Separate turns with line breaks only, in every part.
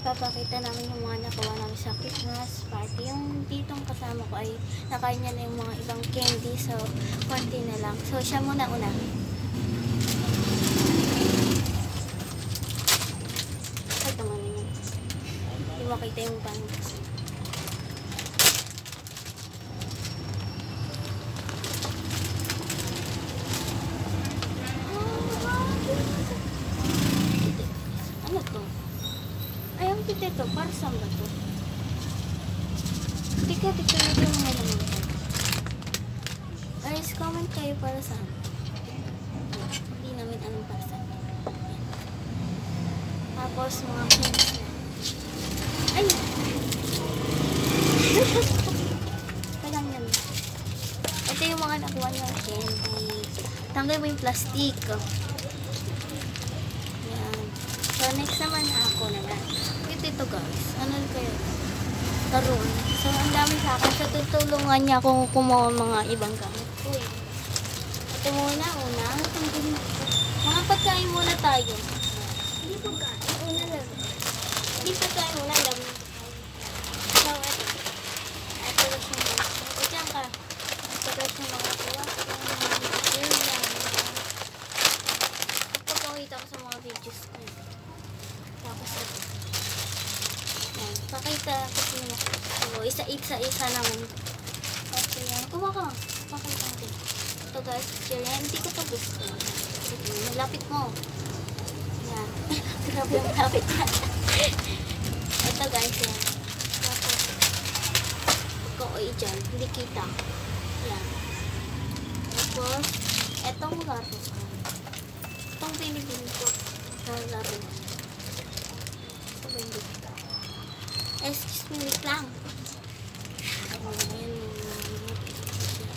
Papakita namin yung mga nakuha namin sa Christmas party. Yung titong kasama ko ay nakain niya na yung mga ibang candy. So, konti na lang. So, siya muna una. Ito muna yun. Hindi makita yung panos. Ano to? Ay, ang kita ito. Para saan ba to? Tika yung mga naman ito. Guys, comment kayo para saan. Hindi namin anong para saan. Tapos, mga pins na. Ay! Ito lang yan. Ito yung mga nakuha niya candy. Tanggal mo yung plastic. Yan. So, next naman ako naman. Ito guys. Ano kayo? Taroon. So, ang dami sa akin. So, tutulungan niya akong kumuha mga ibang gamit. Uy. Ito muna. Mga pagkain muna tayo.
Hindi po gano'n. Una lang.
Hindi pagkain muna. Dami. So, ito. Ito lang siya mga. O, dyan ka. Ito lang siya mga tuwa. Ipapakita ko sa mga videos ko. Tapos ito. Yan. Pakita ko sa mga. So, isa-isa naman. Okay, yan. Kuha ka. Pakita natin. Ito guys, picture yan. Hindi ko pa gusto. Malapit mo. Yan. Grabe yung malapit yan. Ito guys, yan. Tapos, pagka-oy dyan, hindi kita. Yan. Tapos, etong laro. Itong binibili ko sa laro. Ito ba hindi kita? Excuse me, wait lang. Ayan.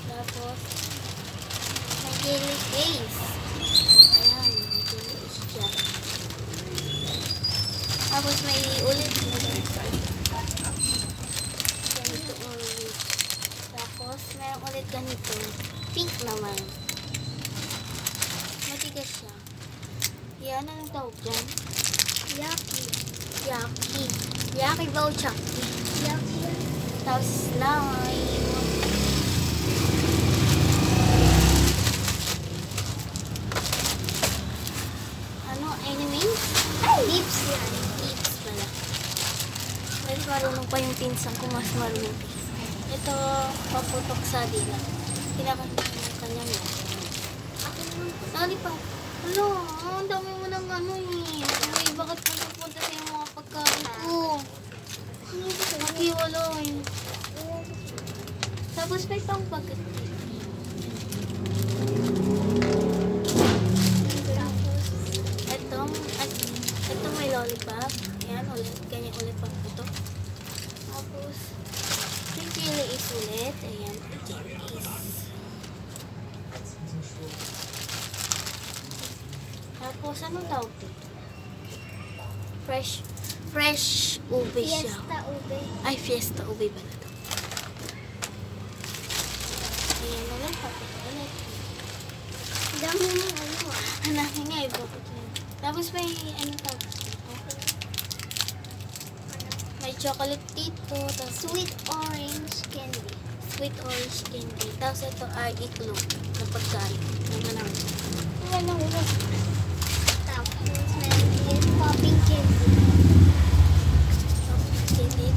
Tapos, may jelly case. Ayan, may jelly case dyan. Tapos, may ulit na ganito ulit. Tapos, meron ulit ganito. Pink naman. Matigas siya. Yan, anong tawag dyan?
Yaki.
Yaki. Yaki ba o Chucky?
Yaki.
Tapos, slime. Ano, anime?
Lips yan.
Lips pala. Mas marunong pa yung pinsan ko, mas marunong. Ito, paputok sa dila. Kanya niya.
Ako naman po.
Nali pa. Hala, ang dami mo ng ano eh. Uy, bakit mo napunta sa yung mga pagkain ko? Nakiwalay. Tapos may pang pagkat. Tapos, ito may lollipop. Ayan, ulit. Ganyan ulit pa ito. Tapos, may chili is ulit. Ayan, chili is. Tapos, anong tawag dito? Fresh ube siya.
Fiesta ube.
Ay, fiesta ube pala ito. Ayan, ulit pa. Ulit.
Ang dami mo ano ah.
Hanapin nga, iba ko ito. Tapos may, anong tawag dito? May chocolate dito. Tapos
Sweet orange candy.
sweet orange candy. Tapos ito ay itlog na pagkain. Naman
Wala ulo. Tapos meron din popping candy.
Jelly.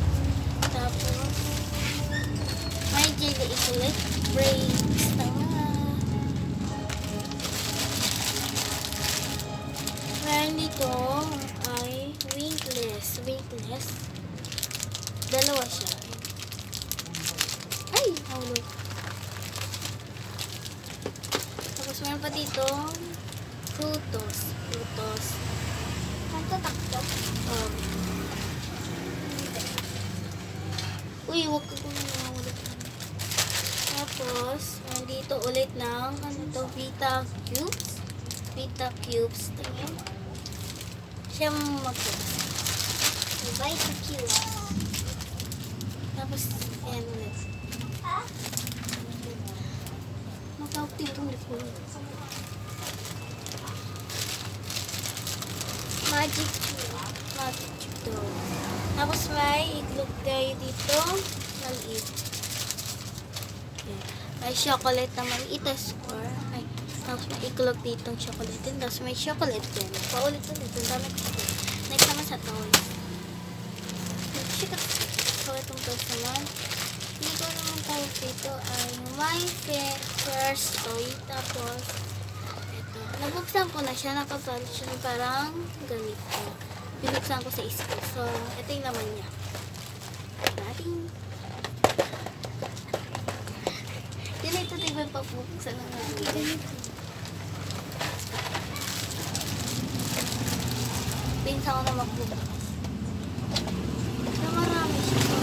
Tapos, may jelly is ulit. Breaks. Tama. Meron dito ay wingless. Wingless. Dalawa siya. Ay! Hulog. Tapos meron pa dito frutos. Frutos.
Nagtatakbo.
Uy, huwag ka kung nangangulit. Tapos, nandito ulit ng, ano to, Vita Cubes. Vita Cubes. Tingin. Siya mag-cubes.
Vita cube.
Tapos, ayan ulit. Matawag tintong likod.
Magic cube.
natin ito. Tapos may itlog tayo dito. Maliit. Yan. May chocolate na maliit na square. Ay, tapos may itlog ditong chocolate din. Tapos may chocolate din. Paulit-ulit. Ang dami ko. Next naman sa toys. So, itong toys naman. Hindi ko naman tawag dito ay my first toy. Tapos, ito. Nabuksan ko na siya. Nakapalit siya parang ganito. Binuksan ko sa school. So, ito yung laman niya. Natin. Yun na ito, diba yung pagpupuksan ng natin. Pinsa ko na magbubukas. So, marami siya. So,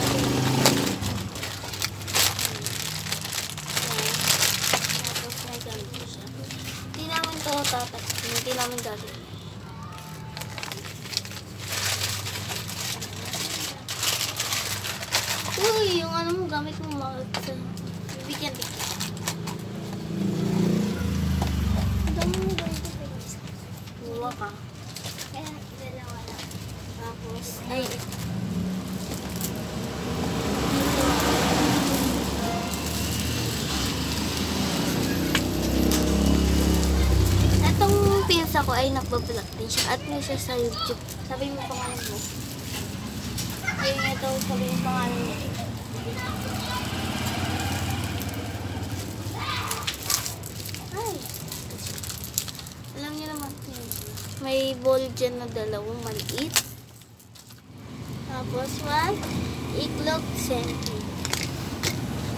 tapos may ganito siya. Hindi namin ito tataksin. Hindi namin gagawin. Uy, yung ano mo, gamit mo bibigyan din.
Dami mo ba ito pinis?
Buwa ka.
Kaya dalawa lang.
Tapos, ay, etong pinsa ko ay nagbablog din siya at may siya sa YouTube. Sabi mo pangalan mo. Ayun ito, sabi mo pangalan niya. Ay, alam niyo naman yun. May ball dyan na dalawang maliit. Tapos, iklog senti.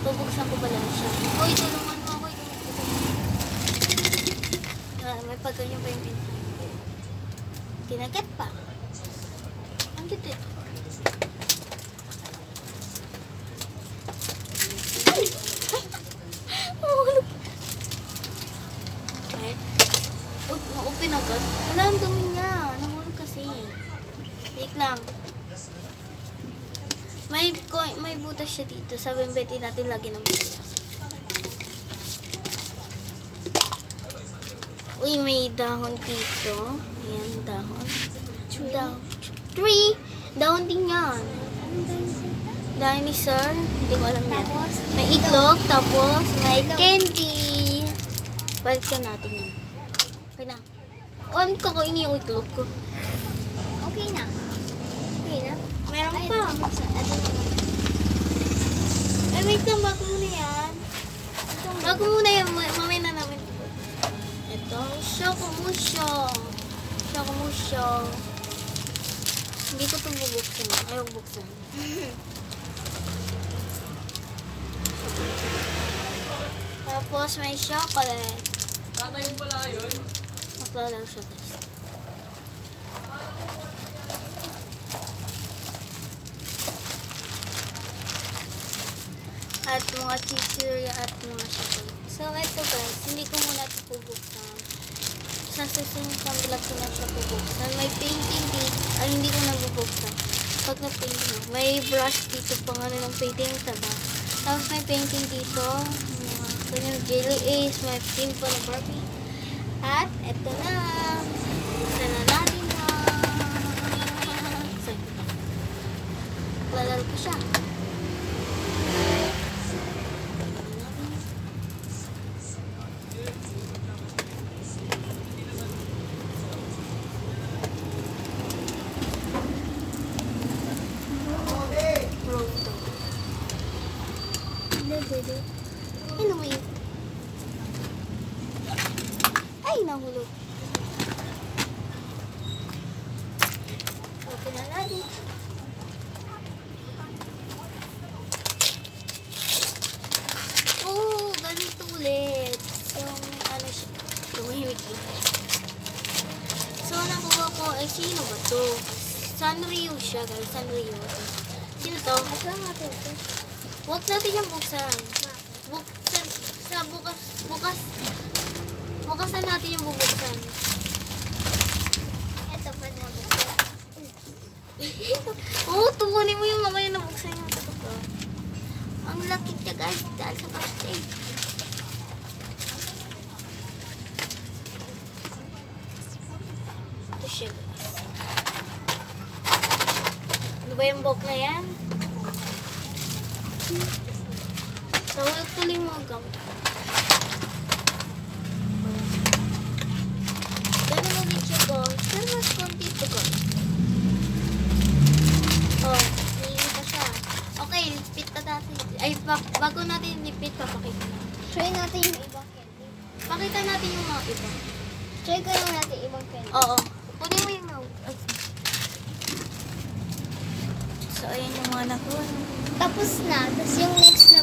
Bubuksan ko pala siya. Uy, tulungan mo ako. May pagganyan pa yung pinto. Kinagat pa. Ang cute eh. Okay. Open agad. Wala ang dumi niya. Nahulog kasi. Wait lang. May butas siya dito. Sabi beti natin lagi ng butas. Uy, may dahon dito. Ayan, dahon. Dahon. 3! Dahon din yan. Dinosaur. Hindi ko alam yan.
Tapos,
May itlog, tapos may candy. Balikan natin yun. Okay na. Ano ka ko yung itlog ko?
okay na. Okay na.
Meron
Ay,
pa.
ito naman.
Eh, wait lang. Bago muna yan. Bago muna yan. Mamaya na namin. Ito. Shokomusho. Shokomusho. Hindi ko ito bubuksan. Ayaw buksan. Tapos may chocolate.
Kakain pala yun.
Maklalaw siya guys. At mga chichirya at mga chocolate. So ito guys, hindi ko muna ito bubuksan. Sa susunod kang vlog ko na siya bubuksan. May painting dito. Ay, hindi ko na bubuksan. Pag na-painting, may brush dito pang ano ng painting sa back. Tapos may painting dito. Ganyan, jelly ace, may pink pa na Barbie. At eto na. Sana natin na. Lalaro ko siya. Roto.
Dede.
Ano mo yun? Ay, nahulog. Okay na natin. Oh, ganito ulit. So, ano siya? Tumahimik yun. So, nakuha ko, sino ba to? Sanrio siya, guys. Sanrio. Sino to?
Asa natin ito?
Huwag natin yung buksan. Bukasan natin yung bubuksan.
Ito pa na ba?
Oo, tukunin mo yung mamaya na buksan yung ito. Ang laki niya guys, dahil sa plastic. Ito siya guys. ba yung buhok na yan? Tawag tuloy mo agam.
Ganun ulit siya, guys. Pero mas konti ito, guys.
Oh,
Hindi pa siya.
okay, lipit na natin. Ay, bago natin lipit, papakita na.
Try natin yung ibang candy.
Pakita natin yung mga iba.
Try ko lang natin ibang candy.
Oo. Kunin mo yung mouth. So, ayan yung mga nakuha.
Tapos na. Tapos yung next na